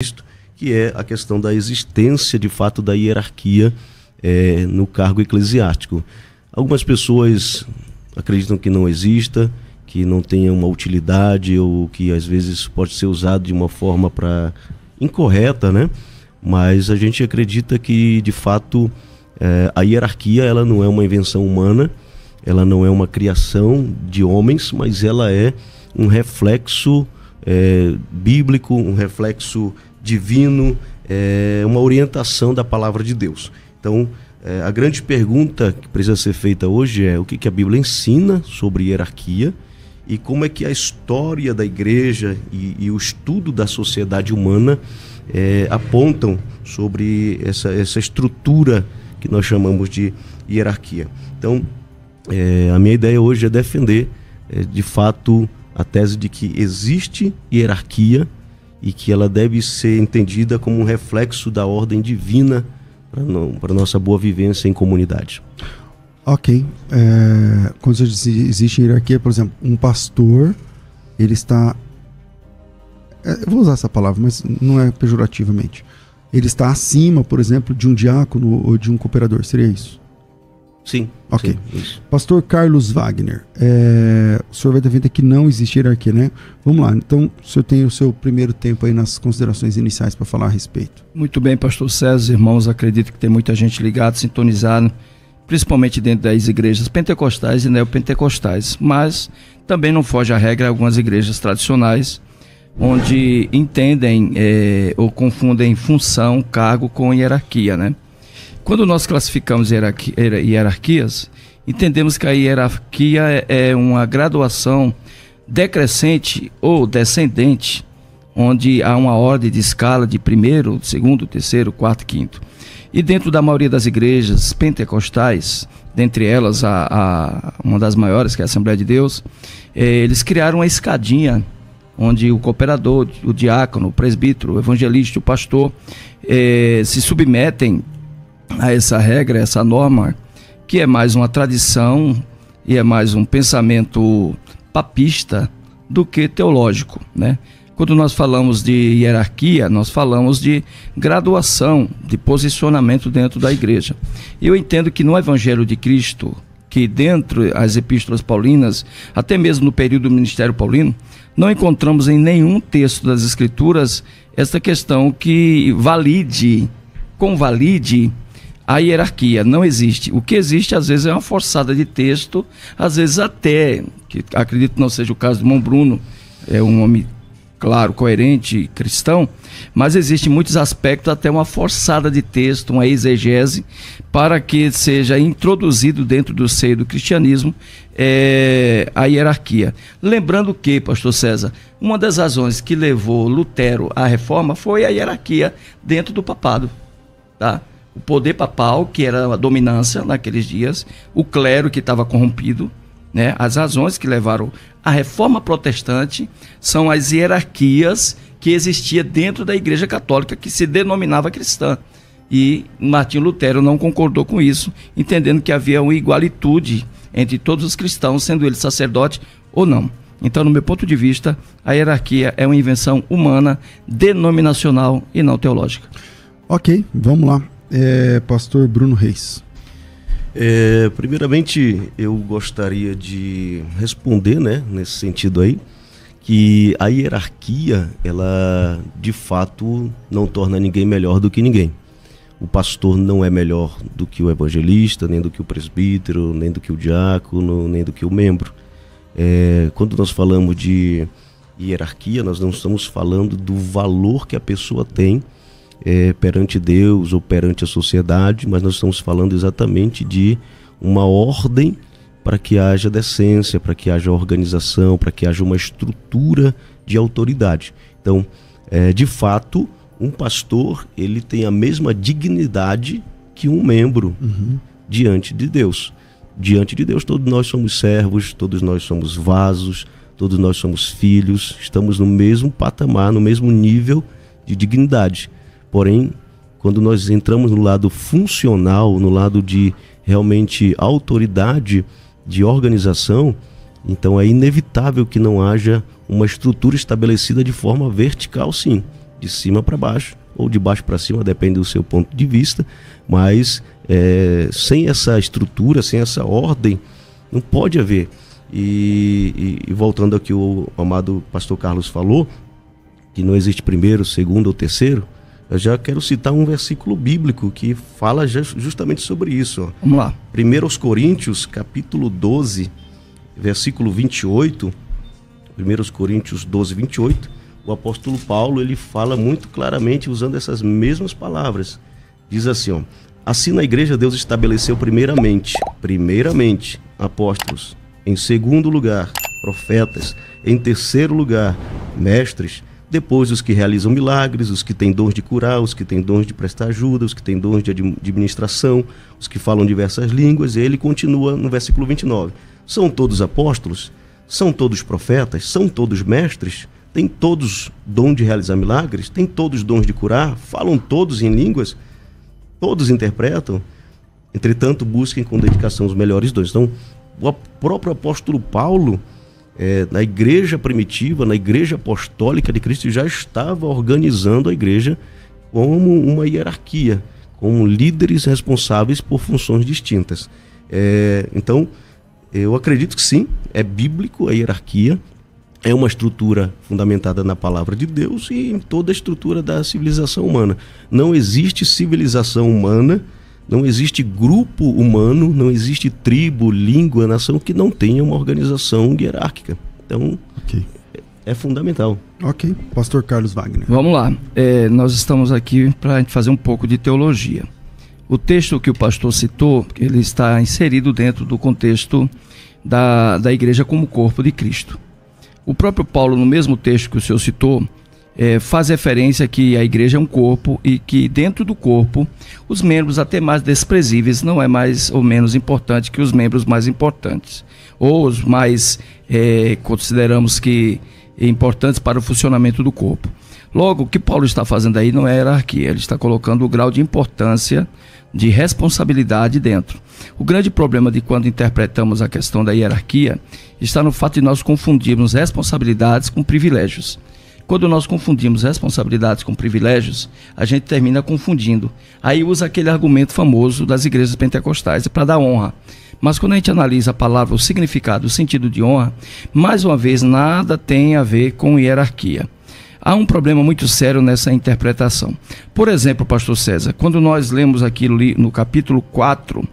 Cristo, que é a questão da existência, de fato, da hierarquia no cargo eclesiástico. Algumas pessoas acreditam que não exista, que não tenha uma utilidade, ou que às vezes pode ser usado de uma forma incorreta, né? Mas a gente acredita que, de fato, a hierarquia ela não é uma invenção humana, ela não é uma criação de homens, mas ela é um reflexo bíblico, um reflexo divino, uma orientação da palavra de Deus. Então, a grande pergunta que precisa ser feita hoje é o que a Bíblia ensina sobre hierarquia e como é que a história da igreja e o estudo da sociedade humana apontam sobre essa estrutura que nós chamamos de hierarquia. Então, a minha ideia hoje é defender, de fato, a tese de que existe hierarquia e que ela deve ser entendida como um reflexo da ordem divina para a nossa boa vivência em comunidade. Ok. Quando você diz existe hierarquia, por exemplo, um pastor, ele está... eu vou usar essa palavra, mas não é pejorativamente. Ele está acima, por exemplo, de um diácono ou de um cooperador, seria isso? Sim. Ok. Sim, isso. Pastor Carlos Wagner, o senhor vai defender que não existe hierarquia, né? Vamos lá, então o senhor tem o seu primeiro tempo aí nas considerações iniciais para falar a respeito. Muito bem, pastor César, irmãos, acredito que tem muita gente ligada, sintonizada, principalmente dentro das igrejas pentecostais e neopentecostais, mas também não foge à regra algumas igrejas tradicionais, onde entendem ou confundem função, cargo com hierarquia, né? Quando nós classificamos hierarquias, entendemos que a hierarquia é uma graduação decrescente ou descendente, onde há uma ordem de escala de primeiro, segundo, terceiro, quarto, quinto. E dentro da maioria das igrejas pentecostais, dentre elas uma das maiores, que é a Assembleia de Deus, eles criaram uma escadinha, onde o cooperador, o diácono, o presbítero, o evangelista, o pastor se submetem a essa regra, essa norma, que é mais uma tradição e é mais um pensamento papista do que teológico, né? Quando nós falamos de hierarquia, nós falamos de graduação, de posicionamento dentro da igreja. Eu entendo que no Evangelho de Cristo, que dentro das epístolas paulinas, até mesmo no período do ministério paulino, não encontramos em nenhum texto das Escrituras essa questão que convalide a hierarquia. Não existe. O que existe, às vezes, é uma forçada de texto, às vezes até, que acredito que não seja o caso de Irmão Bruno, é um homem, claro, coerente, cristão, mas existe muitos aspectos, até uma forçada de texto, uma exegese, para que seja introduzido dentro do seio do cristianismo a hierarquia. Lembrando que, pastor César, uma das razões que levou Lutero à reforma foi a hierarquia dentro do papado, tá? O poder papal, que era a dominância naqueles dias, o clero que estava corrompido, né? As razões que levaram à reforma protestante são as hierarquias que existia dentro da Igreja Católica, que se denominava cristã. E Martinho Lutero não concordou com isso, entendendo que havia uma igualitude entre todos os cristãos, sendo ele sacerdote ou não. Então, no meu ponto de vista, a hierarquia é uma invenção humana, denominacional e não teológica. Ok, vamos lá. Pastor Bruno Reis. Primeiramente, eu gostaria de responder, né, nesse sentido aí, que a hierarquia, ela de fato não torna ninguém melhor do que ninguém. O pastor não é melhor do que o evangelista, nem do que o presbítero, nem do que o diácono, nem do que o membro. Quando nós falamos de hierarquia, nós não estamos falando do valor que a pessoa tem perante Deus ou perante a sociedade, mas nós estamos falando exatamente de uma ordem para que haja decência, para que haja organização, para que haja uma estrutura de autoridade. Então, de fato, um pastor, ele tem a mesma dignidade que um membro diante de Deus. Diante de Deus, todos nós somos servos, todos nós somos vasos, todos nós somos filhos, estamos no mesmo patamar, no mesmo nível de dignidade. Porém, quando nós entramos no lado funcional, no lado de realmente autoridade, de organização, então é inevitável que não haja uma estrutura estabelecida de forma vertical, sim. de cima para baixo, ou de baixo para cima, depende do seu ponto de vista, mas sem essa estrutura, sem essa ordem, não pode haver. E voltando ao que o amado pastor Carlos falou, que não existe primeiro, segundo ou terceiro, eu já quero citar um versículo bíblico que fala justamente sobre isso. Ó. Vamos lá. 1 Coríntios, capítulo 12, versículo 28, 1 Coríntios 12, 28, o apóstolo Paulo, ele fala muito claramente usando essas mesmas palavras. Diz assim, ó: assim na igreja Deus estabeleceu primeiramente, apóstolos, em segundo lugar, profetas, em terceiro lugar, mestres, depois os que realizam milagres, os que têm dons de curar, os que têm dons de prestar ajuda, os que têm dons de administração, os que falam diversas línguas. E ele continua no versículo 29. São todos apóstolos? São todos profetas? São todos mestres? Têm todos dom de realizar milagres? Têm todos dons de curar? Falam todos em línguas? Todos interpretam? Entretanto, busquem com dedicação os melhores dons. Então, o próprio apóstolo Paulo, na igreja primitiva, na igreja apostólica de Cristo, já estava organizando a igreja como uma hierarquia, com líderes responsáveis por funções distintas. Então, eu acredito que sim, é bíblico a hierarquia, é uma estrutura fundamentada na palavra de Deus e em toda a estrutura da civilização humana. Não existe civilização humana, não existe grupo humano, não existe tribo, língua, nação que não tenha uma organização hierárquica. Então, é fundamental. Ok. Pastor Carlos Wagner. Vamos lá. Nós estamos aqui para a gente fazer um pouco de teologia. O texto que o pastor citou, ele está inserido dentro do contexto da igreja como corpo de Cristo. O próprio Paulo, no mesmo texto que o senhor citou, faz referência que a igreja é um corpo e que dentro do corpo os membros até mais desprezíveis não é mais ou menos importante que os membros mais importantes, ou os mais consideramos que importantes para o funcionamento do corpo. Logo, o que Paulo está fazendo aí não é hierarquia, ele está colocando o grau de importância, de responsabilidade dentro. O grande problema de quando interpretamos a questão da hierarquia está no fato de nós confundirmos responsabilidades com privilégios. Quando nós confundimos responsabilidades com privilégios, a gente termina confundindo. Aí usa aquele argumento famoso das igrejas pentecostais para dar honra. Mas quando a gente analisa a palavra, o significado, o sentido de honra, mais uma vez, nada tem a ver com hierarquia. Há um problema muito sério nessa interpretação. Por exemplo, pastor César, quando nós lemos aquilo ali no capítulo 4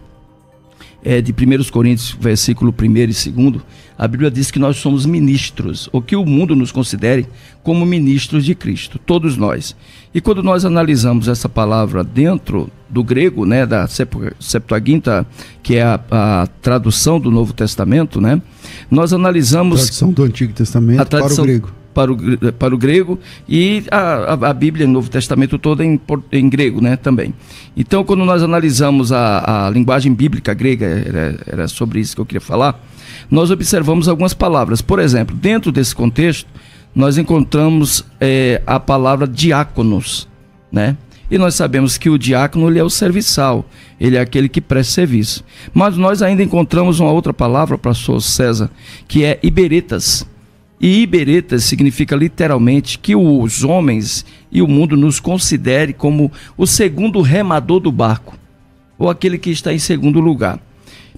de 1 Coríntios, versículo 1 e 2, a Bíblia diz que nós somos ministros, ou que o mundo nos considere como ministros de Cristo, todos nós. E quando nós analisamos essa palavra dentro do grego, né, da Septuaginta, que é a tradução do Novo Testamento, né, nós analisamos... Tradução do Antigo Testamento para o grego. Para o grego, e a Bíblia, o Novo Testamento todo em grego, né, também. Então, quando nós analisamos a linguagem bíblica grega, era sobre isso que eu queria falar, nós observamos algumas palavras. Por exemplo, dentro desse contexto, nós encontramos a palavra diáconos, né? E nós sabemos que o diácono, ele é o serviçal, ele é aquele que presta serviço. Mas nós ainda encontramos uma outra palavra, pastor César, que é iberetas. E iberetas significa literalmente que os homens e o mundo nos considere como o segundo remador do barco, ou aquele que está em segundo lugar.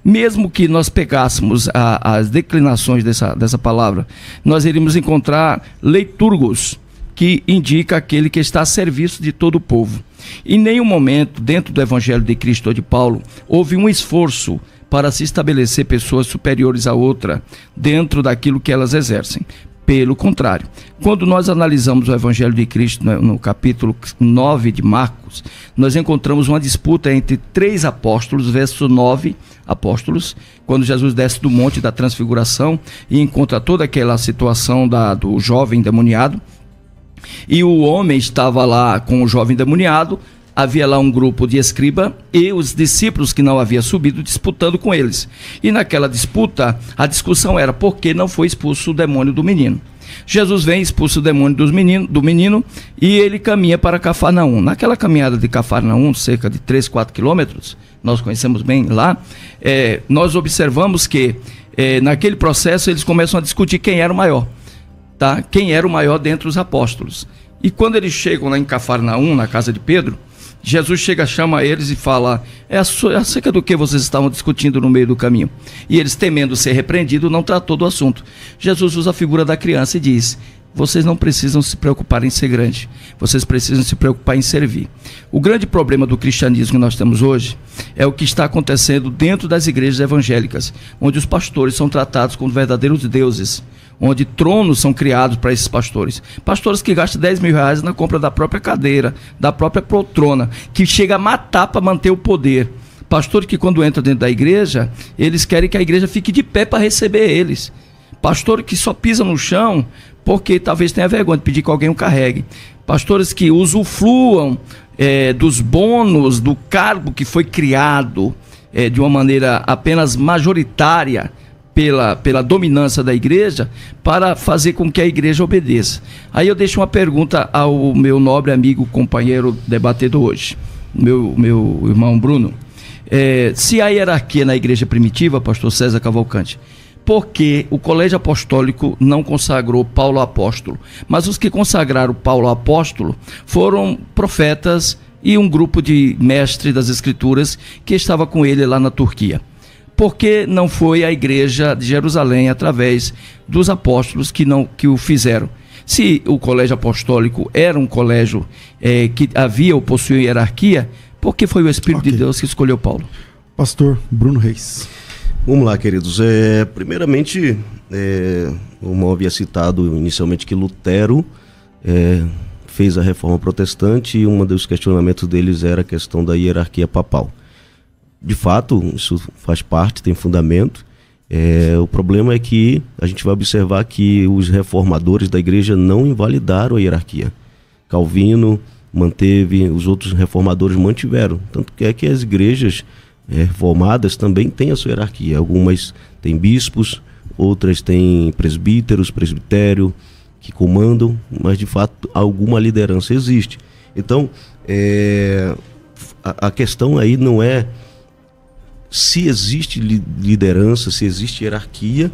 Mesmo que nós pegássemos as declinações dessa palavra, nós iríamos encontrar leiturgos, que indica aquele que está a serviço de todo o povo. Em nenhum momento, dentro do Evangelho de Cristo ou de Paulo, houve um esforço para se estabelecer pessoas superiores a outra dentro daquilo que elas exercem. Pelo contrário, quando nós analisamos o Evangelho de Cristo no capítulo 9 de Marcos, nós encontramos uma disputa entre 3 apóstolos, verso 9 apóstolos, quando Jesus desce do monte da transfiguração e encontra toda aquela situação do jovem endemoniado, e o homem estava lá com o jovem endemoniado. Havia lá um grupo de escriba e os discípulos que não haviam subido disputando com eles. E naquela disputa, a discussão era por que não foi expulso o demônio do menino. Jesus vem, expulsa o demônio do menino e ele caminha para Cafarnaum. Naquela caminhada de Cafarnaum, cerca de 3-4 quilômetros, nós conhecemos bem lá, nós observamos que naquele processo eles começam a discutir quem era o maior. Tá? Quem era o maior dentre os apóstolos. E quando eles chegam lá em Cafarnaum, na casa de Pedro, Jesus chama eles e fala: acerca do que vocês estavam discutindo no meio do caminho? E eles, temendo ser repreendidos, não tratou do assunto. Jesus usa a figura da criança e diz: vocês não precisam se preocupar em ser grande, vocês precisam se preocupar em servir. O grande problema do cristianismo que nós temos hoje é o que está acontecendo dentro das igrejas evangélicas, onde os pastores são tratados como verdadeiros deuses, onde tronos são criados para esses pastores. Pastores que gastam 10 mil reais na compra da própria cadeira, da própria poltrona, que chega a matar para manter o poder. Pastores que, quando entram dentro da igreja, eles querem que a igreja fique de pé para receber eles. Pastores que só pisam no chão porque talvez tenha vergonha de pedir que alguém o carregue. Pastores que usufruam dos bônus do cargo que foi criado de uma maneira apenas majoritária pela dominância da igreja, para fazer com que a igreja obedeça. Aí eu deixo uma pergunta ao meu nobre amigo, companheiro debatedor hoje, meu irmão Bruno. Se a hierarquia na igreja primitiva, pastor César Cavalcante, porque o colégio apostólico não consagrou Paulo apóstolo, mas os que consagraram Paulo apóstolo foram profetas e um grupo de mestres das escrituras que estava com ele lá na Turquia? Por que não foi a igreja de Jerusalém através dos apóstolos que o fizeram? Se o colégio apostólico era um colégio que havia ou possuía hierarquia, por que foi o Espírito de Deus que escolheu Paulo? Pastor Bruno Reis. Vamos lá, queridos. Primeiramente, como havia citado inicialmente, que Lutero fez a reforma protestante, e um dos questionamentos deles era a questão da hierarquia papal. De fato, isso faz parte, tem fundamento. O problema é que a gente vai observar que os reformadores da igreja não invalidaram a hierarquia. Calvino manteve, os outros reformadores mantiveram. Tanto que as igrejas reformadas também têm a sua hierarquia. Algumas têm bispos, outras têm presbíteros, presbitério, que comandam, mas de fato alguma liderança existe. Então, a questão aí não é se existe liderança, se existe hierarquia,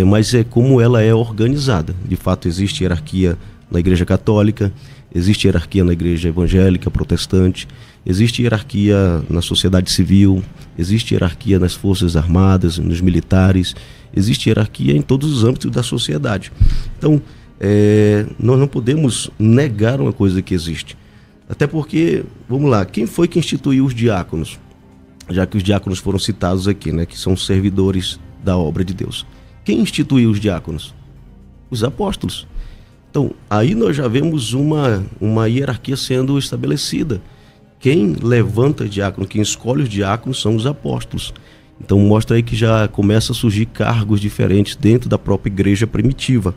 mas é como ela é organizada. De fato, existe hierarquia na igreja católica, existe hierarquia na igreja evangélica, protestante, existe hierarquia na sociedade civil, existe hierarquia nas forças armadas, nos militares, existe hierarquia em todos os âmbitos da sociedade. Então, nós não podemos negar uma coisa que existe. Até porque, vamos lá, quem foi que instituiu os diáconos? Já que os diáconos foram citados aqui, né, que são servidores da obra de Deus. Quem instituiu os diáconos? Os apóstolos. Então, aí nós já vemos uma hierarquia sendo estabelecida. Quem levanta diácono, quem escolhe os diáconos são os apóstolos. Então mostra aí que já começa a surgir cargos diferentes dentro da própria igreja primitiva.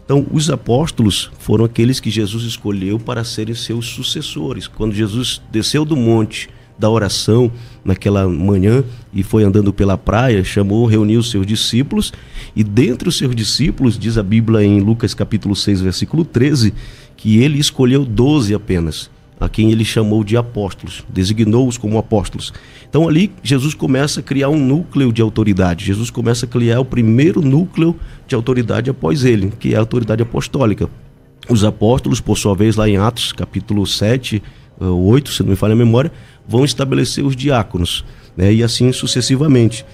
Então, os apóstolos foram aqueles que Jesus escolheu para serem seus sucessores. Quando Jesus desceu do monte da oração naquela manhã e foi andando pela praia, reuniu os seus discípulos, e dentre os seus discípulos, diz a Bíblia em Lucas capítulo 6, versículo 13, que ele escolheu 12 apenas, a quem ele chamou de apóstolos, designou-os como apóstolos. Então ali Jesus começa a criar um núcleo de autoridade, Jesus começa a criar o primeiro núcleo de autoridade após ele, que é a autoridade apostólica. Os apóstolos, por sua vez, lá em Atos capítulo 7, 8, se não me falha a memória, vão estabelecer os diáconos, né, e assim sucessivamente.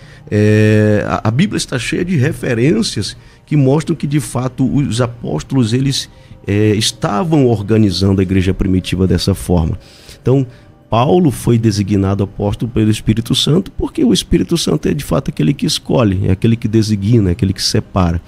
A Bíblia está cheia de referências que mostram que de fato os apóstolos eles estavam organizando a igreja primitiva dessa forma. Então Paulo foi designado apóstolo pelo Espírito Santo, porque o Espírito Santo é de fato aquele que escolhe, é aquele que designa, é aquele que separa.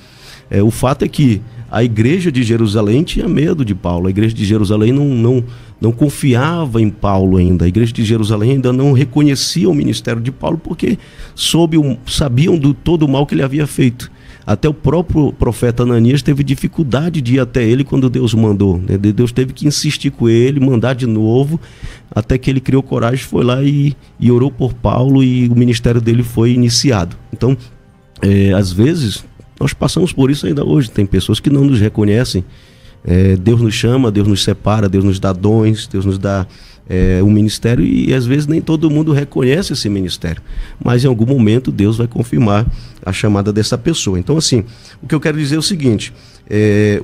O fato é que a igreja de Jerusalém tinha medo de Paulo. A igreja de Jerusalém não confiava em Paulo ainda. A igreja de Jerusalém ainda não reconhecia o ministério de Paulo, porque sabiam do todo o mal que ele havia feito. Até o próprio profeta Ananias teve dificuldade de ir até ele quando Deus mandou, né? Deus teve que insistir com ele, mandar de novo, até que ele criou coragem, foi lá e orou por Paulo, e o ministério dele foi iniciado. Então, às vezes, nós passamos por isso ainda hoje. Tem pessoas que não nos reconhecem. Deus nos chama, Deus nos separa, Deus nos dá dons, Deus nos dá um ministério e às vezes nem todo mundo reconhece esse ministério, mas em algum momento Deus vai confirmar a chamada dessa pessoa. Então, assim, o que eu quero dizer é o seguinte: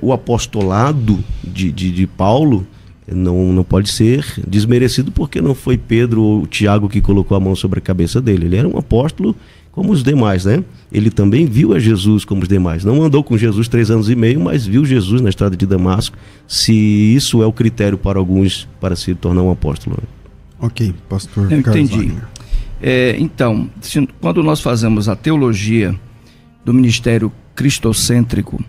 o apostolado de Paulo não pode ser desmerecido porque não foi Pedro ou Tiago que colocou a mão sobre a cabeça dele. Ele era um apóstolo como os demais, né? Ele também viu a Jesus como os demais. Não andou com Jesus 3 anos e meio, mas viu Jesus na estrada de Damasco. Se isso é o critério para alguns para se tornar um apóstolo. Ok, pastor. Eu entendi. Então, quando nós fazemos a teologia do ministério cristocêntrico,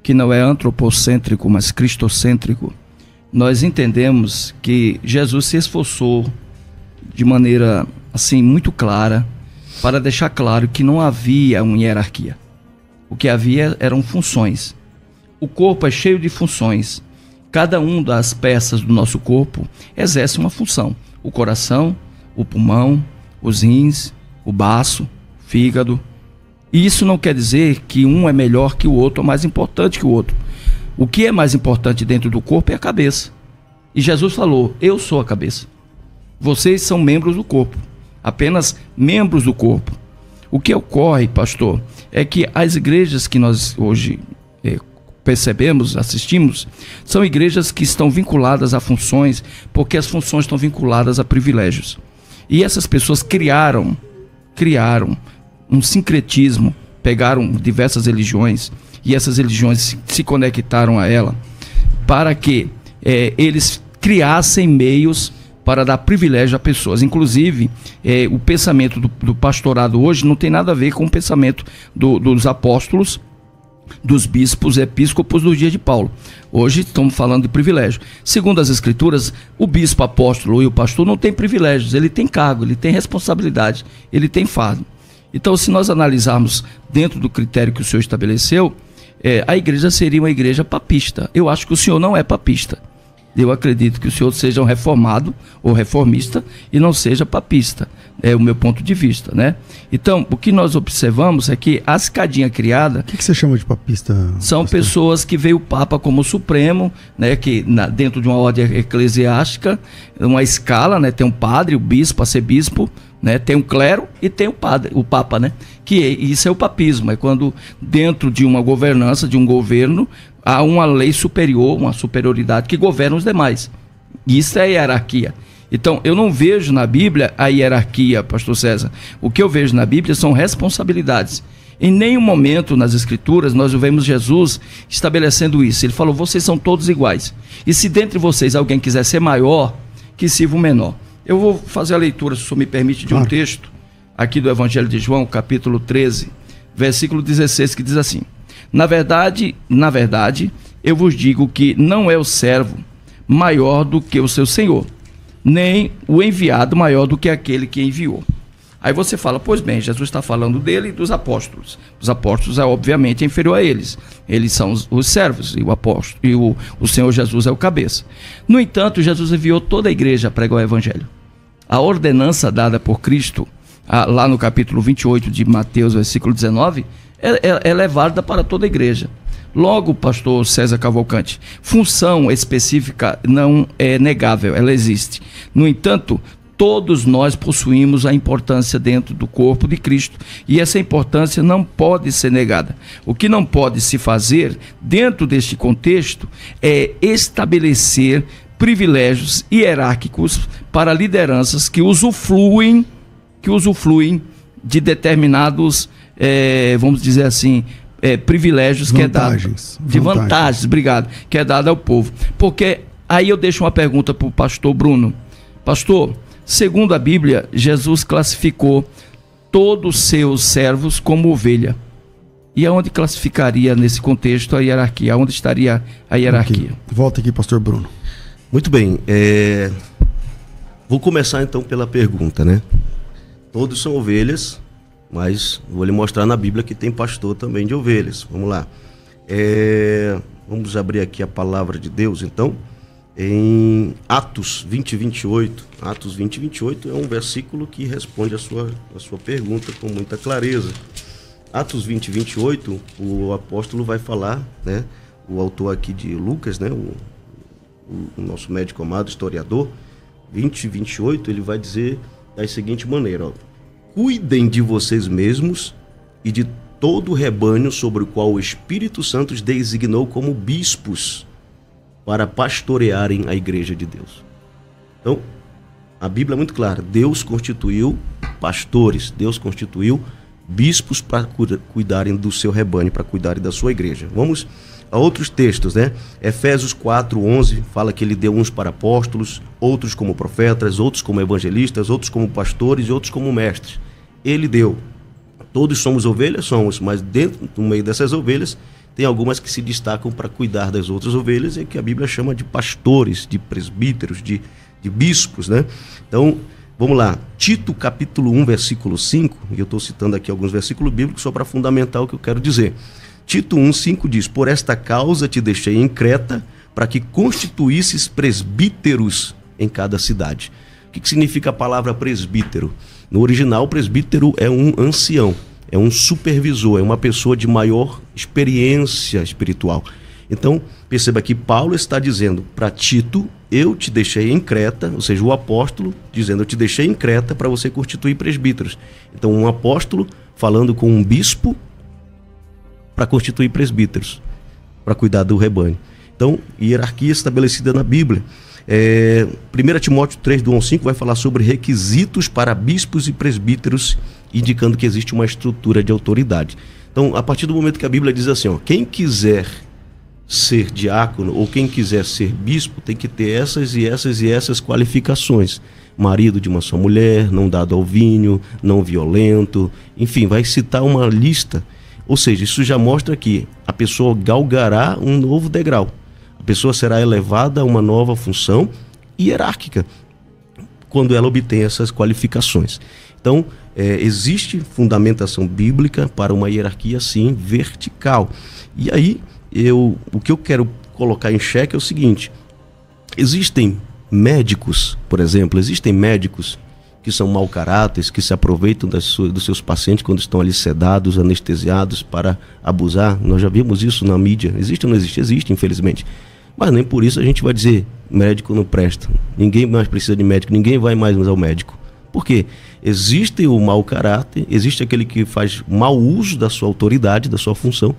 que não é antropocêntrico, mas cristocêntrico, nós entendemos que Jesus se esforçou de maneira assim muito clara para deixar claro que não havia uma hierarquia. O que havia eram funções. O corpo é cheio de funções. Cada uma das peças do nosso corpo exerce uma função. O coração, o pulmão, os rins, o baço, o fígado. E isso não quer dizer que um é melhor que o outro, ou mais importante que o outro. O que é mais importante dentro do corpo é a cabeça. E Jesus falou: eu sou a cabeça. Vocês são membros do corpo. Apenas membros do corpo. O que ocorre, pastor, é que as igrejas que nós hoje percebemos, assistimos, são igrejas que estão vinculadas a funções, porque as funções estão vinculadas a privilégios. E essas pessoas criaram um sincretismo, pegaram diversas religiões, e essas religiões se conectaram a ela, para que eles criassem meios para dar privilégio a pessoas. Inclusive, o pensamento do pastorado hoje não tem nada a ver com o pensamento dos apóstolos, dos bispos, episcopos do dia de Paulo. Hoje estamos falando de privilégio. Segundo as escrituras, o bispo, apóstolo e o pastor não tem privilégios, ele tem cargo, ele tem responsabilidade, ele tem fardo. Então, se nós analisarmos dentro do critério que o senhor estabeleceu, a igreja seria uma igreja papista. Eu acho que o senhor não é papista. Eu acredito que o senhor seja um reformado ou reformista e não seja papista. É o meu ponto de vista, né? Então, o que nós observamos é que a escadinha criada... O que você chama de papista? São pastor? Pessoas que veem o Papa como supremo, né? Que dentro de uma ordem eclesiástica, uma escala, né? Tem um padre, o bispo, arcebispo, né? Tem um clero e tem o padre, o Papa, né? Isso é o papismo, é quando dentro de uma governança, de um governo, há uma lei superior, uma superioridade que governa os demais. Isso é hierarquia. Então, eu não vejo na Bíblia a hierarquia, pastor César. O que eu vejo na Bíblia são responsabilidades. Em nenhum momento nas Escrituras nós vemos Jesus estabelecendo isso. Ele falou: vocês são todos iguais. E se dentre vocês alguém quiser ser maior, que sirva o menor. Eu vou fazer a leitura, se o senhor me permite, de um texto aqui do Evangelho de João, capítulo 13, versículo 16, que diz assim: Na verdade, eu vos digo que não é o servo maior do que o seu senhor, nem o enviado maior do que aquele que enviou. Aí você fala: pois bem, Jesus está falando dele e dos apóstolos. Os apóstolos obviamente inferior a eles. Eles são os servos e o apóstolo, e o Senhor Jesus é o cabeça. No entanto, Jesus enviou toda a igreja a pregar o evangelho. A ordenança dada por Cristo, lá no capítulo 28 de Mateus, versículo 19, ela é válida para toda a igreja. Logo, pastor César Cavalcante, função específica não é negável, ela existe. No entanto, todos nós possuímos a importância dentro do corpo de Cristo, e essa importância não pode ser negada. O que não pode se fazer dentro deste contexto é estabelecer privilégios hierárquicos para lideranças que usufruem de determinados, vamos dizer assim, privilégios, vantagens, que é dado, vantagens, obrigado, que é dado ao povo. Porque aí eu deixo uma pergunta para o pastor Bruno. Pastor, segundo a Bíblia, Jesus classificou todos os seus servos como ovelha. E aonde classificaria nesse contexto a hierarquia? Aonde estaria a hierarquia? Okay. Volta aqui, pastor Bruno. Muito bem. Vou começar então pela pergunta, né? Todos são ovelhas, mas vou lhe mostrar na Bíblia que tem pastor também de ovelhas. Vamos lá. Vamos abrir aqui a palavra de Deus, então, em Atos 20, 28. Atos 20, 28 é um versículo que responde a sua pergunta com muita clareza. Atos 20, 28, o apóstolo vai falar, né? O autor aqui de Lucas, né? O nosso médico amado, historiador, 20 e 28, ele vai dizer da seguinte maneira, ó, cuidem de vocês mesmos e de todo o rebanho sobre o qual o Espírito Santo os designou como bispos para pastorearem a igreja de Deus. Então, a Bíblia é muito clara, Deus constituiu pastores, Deus constituiu bispos para cuidarem do seu rebanho, para cuidarem da sua igreja. Vamos a outros textos, né? Efésios 4:11 fala que ele deu uns para apóstolos, outros como profetas, outros como evangelistas, outros como pastores e outros como mestres. Ele deu. Todos somos ovelhas? Somos, mas dentro, no meio dessas ovelhas, tem algumas que se destacam para cuidar das outras ovelhas e que a Bíblia chama de pastores, de presbíteros, de bispos, né? Então, vamos lá. Tito capítulo 1, versículo 5, e eu estou citando aqui alguns versículos bíblicos só para fundamentar o que eu quero dizer. Tito 1:5 diz, por esta causa te deixei em Creta, para que constituísses presbíteros em cada cidade. O que significa a palavra presbítero? No original, presbítero é um ancião, é um supervisor, é uma pessoa de maior experiência espiritual. Então, perceba que Paulo está dizendo para Tito, eu te deixei em Creta, ou seja, o apóstolo dizendo, eu te deixei em Creta para você constituir presbíteros. Então, um apóstolo falando com um bispo para constituir presbíteros, para cuidar do rebanho. Então, hierarquia estabelecida na Bíblia. 1 Timóteo 3, do 1 ao 5, vai falar sobre requisitos para bispos e presbíteros, indicando que existe uma estrutura de autoridade. Então, a partir do momento que a Bíblia diz assim, ó, quem quiser ser diácono ou quem quiser ser bispo tem que ter essas e essas e essas qualificações. Marido de uma só mulher, não dado ao vinho, não violento, enfim, vai citar uma lista. Ou seja, isso já mostra que a pessoa galgará um novo degrau. A pessoa será elevada a uma nova função hierárquica quando ela obtém essas qualificações. Então, existe fundamentação bíblica para uma hierarquia, sim, vertical. E aí, o que eu quero colocar em xeque é o seguinte, existem médicos, por exemplo, existem médicos que são mau caráteres, que se aproveitam dos seus pacientes quando estão ali sedados, anestesiados para abusar. Nós já vimos isso na mídia. Existe ou não existe? Existe, infelizmente. Mas nem por isso a gente vai dizer médico não presta. Ninguém mais precisa de médico, ninguém vai mais ao médico. Por quê? Existe o mau caráter, existe aquele que faz mau uso da sua autoridade, da sua função,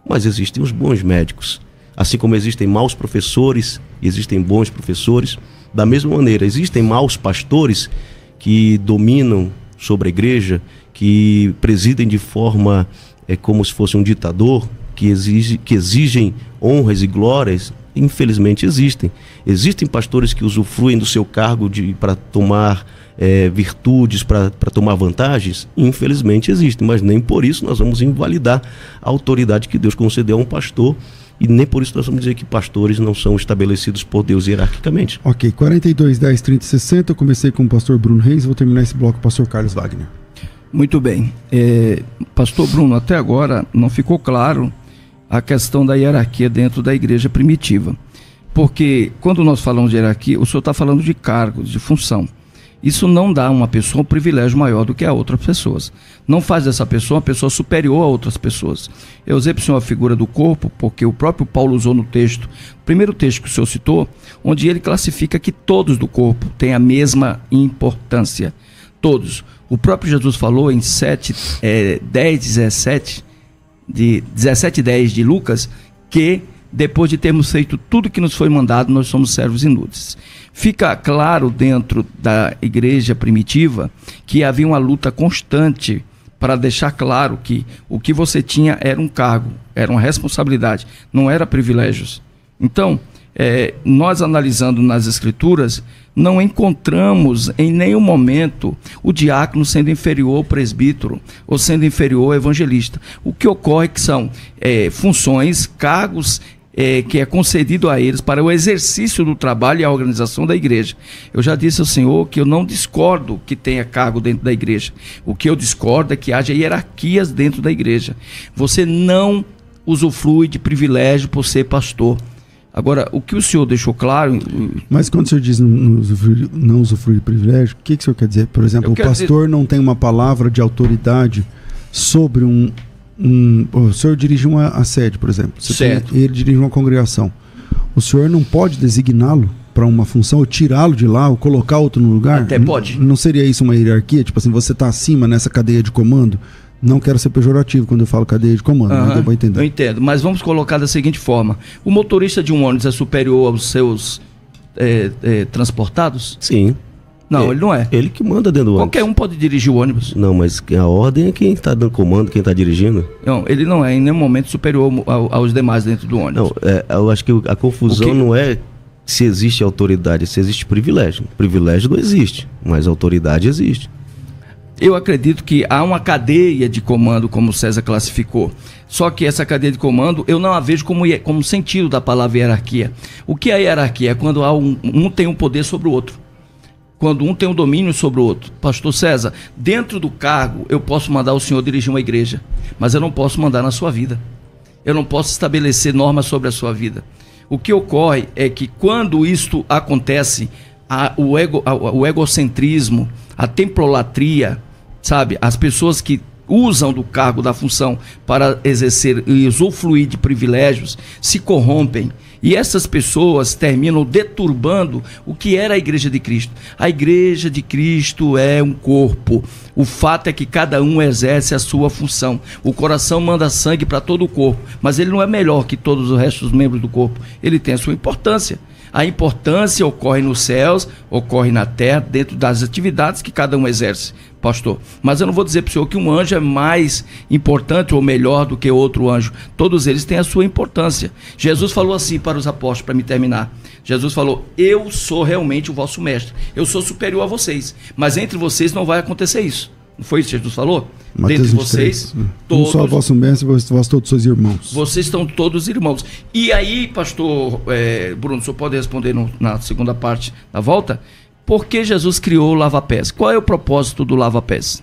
mas existem os bons médicos. Assim como existem maus professores, existem bons professores. Da mesma maneira, existem maus pastores que dominam sobre a igreja, que presidem de forma como se fosse um ditador, que exigem honras e glórias. Infelizmente existem. Existem pastores que usufruem do seu cargo para tomar virtudes, para tomar vantagens. Infelizmente existem, mas nem por isso nós vamos invalidar a autoridade que Deus concedeu a um pastor. E nem por isso nós vamos dizer que pastores não são estabelecidos por Deus hierarquicamente. Ok, 42, 10, 30 e 60. Eu comecei com o pastor Bruno Reis, vou terminar esse bloco com o pastor Carlos Wagner. Muito bem. Pastor Bruno, até agora não ficou claro a questão da hierarquia dentro da igreja primitiva. Porque quando nós falamos de hierarquia, o senhor está falando de cargos, de função. Isso não dá a uma pessoa um privilégio maior do que a outras pessoas. Não faz dessa pessoa uma pessoa superior a outras pessoas. Eu usei para o senhor a figura do corpo, porque o próprio Paulo usou no texto, o primeiro texto que o senhor citou, onde ele classifica que todos do corpo têm a mesma importância. Todos. O próprio Jesus falou em 17 e 10 de Lucas, que depois de termos feito tudo que nos foi mandado, nós somos servos inúteis. Fica claro dentro da igreja primitiva que havia uma luta constante para deixar claro que o que você tinha era um cargo, era uma responsabilidade, não era privilégios. Então, nós analisando nas escrituras, não encontramos em nenhum momento o diácono sendo inferior ao presbítero ou sendo inferior ao evangelista. O que ocorre que são funções, cargos que é concedido a eles para o exercício do trabalho e a organização da igreja. Eu já disse ao Senhor que eu não discordo que tenha cargo dentro da igreja. O que eu discordo é que haja hierarquias dentro da igreja. Você não usufrui de privilégio por ser pastor. Agora, o que o senhor deixou claro... Mas quando o senhor diz não usufruir de privilégio, o que o senhor quer dizer? Por exemplo, o pastor não tem uma palavra de autoridade sobre o senhor dirige uma sede, por exemplo. Certo. Ele dirige uma congregação. O senhor não pode designá-lo para uma função, ou tirá-lo de lá, ou colocar outro no lugar? Até pode. Não seria isso uma hierarquia? Tipo assim, você está acima nessa cadeia de comando? Não quero ser pejorativo quando eu falo cadeia de comando, mas eu vou entender. Eu entendo, mas vamos colocar da seguinte forma. O motorista de um ônibus é superior aos seus transportados? Sim. Não, ele não é. Ele que manda dentro do ônibus. Qualquer um pode dirigir o ônibus. Não, mas a ordem é quem está dando comando, quem está dirigindo. Não, ele não é em nenhum momento superior aos demais dentro do ônibus. Não, eu acho que a confusão não é se existe autoridade, se existe privilégio. Privilégio não existe, mas autoridade existe. Eu acredito que há uma cadeia de comando, como o César classificou. Só que essa cadeia de comando, eu não a vejo como sentido da palavra hierarquia. O que é a hierarquia? É quando um tem um poder sobre o outro. Quando um tem um domínio sobre o outro. Pastor César, dentro do cargo, eu posso mandar o senhor dirigir uma igreja, mas eu não posso mandar na sua vida. Eu não posso estabelecer normas sobre a sua vida. O que ocorre é que quando isto acontece, o egocentrismo, a templolatria, sabe, as pessoas que usam do cargo, da função para exercer e usufruir de privilégios, se corrompem. E essas pessoas terminam deturbando o que era a Igreja de Cristo. A Igreja de Cristo é um corpo. O fato é que cada um exerce a sua função. O coração manda sangue para todo o corpo, mas ele não é melhor que todos os restos dos membros do corpo. Ele tem a sua importância. A importância ocorre nos céus, ocorre na terra, dentro das atividades que cada um exerce, pastor. Mas eu não vou dizer para o senhor que um anjo é mais importante ou melhor do que outro anjo. Todos eles têm a sua importância. Jesus falou assim para os apóstolos, para me terminar. Jesus falou: eu sou realmente o vosso mestre. Eu sou superior a vocês. Mas entre vocês não vai acontecer isso. Não foi isso que Jesus falou? Mateus Dentre 23. vocês, todos... Um só vosso mestre, vós todos sois irmãos. Vocês estão todos irmãos. E aí, pastor Bruno, o senhor pode responder na segunda parte da volta? Por que Jesus criou o lava-pés? Qual é o propósito do lava-pés?